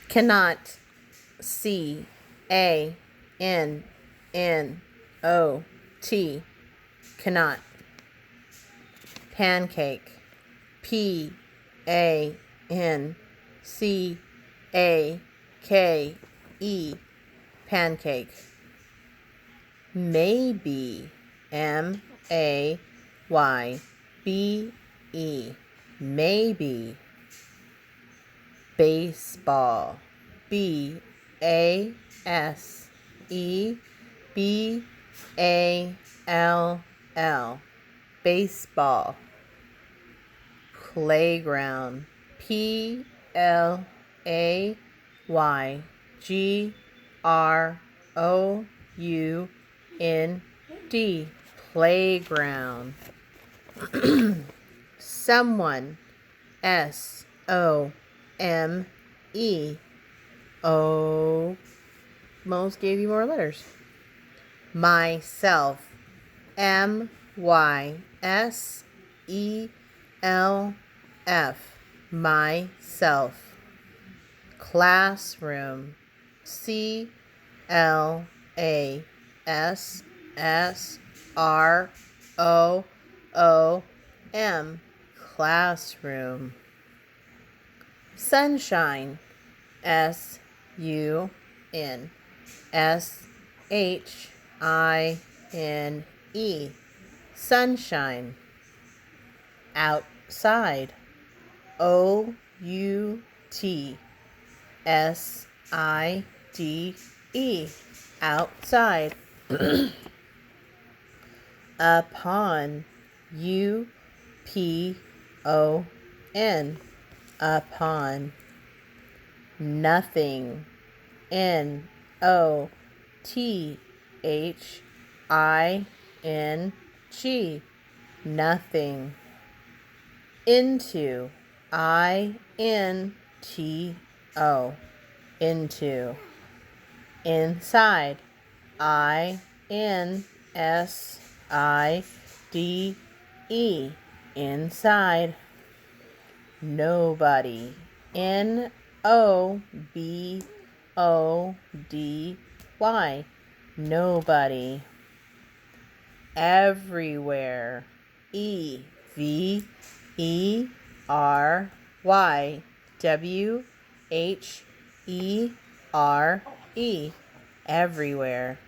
Cannot. C-A-N-N-O-T. Cannot. Pancake. P-A-N-C-A-K-E. Pancake. Maybe. M-A-Y-B-E. Maybe. Baseball. B-A-S-E-B-A-L-L. Baseball. Playground. Playground. Playground. Someone. S-O-M-E. Almost gave you more letters. Myself. M-Y-S-E-L-F. Myself. Classroom. C-L-A-S-S-R-O-O-M. Classroom. Sunshine. S-U-N-S-H-I-N-E. Sunshine. Outside. O-U-T-S-I-D-E. Outside. Upon. U-P-O-N. Upon. Nothing. N-O-T-H-I-N-G. Nothing. Into. I-N-T-O. Into. Inside. I-N-S-I-D-E. Inside. Nobody. N-O-B-O-D-Y. Nobody. Everywhere. E-V-E-R-Y. W-H-E-R-E. Everywhere.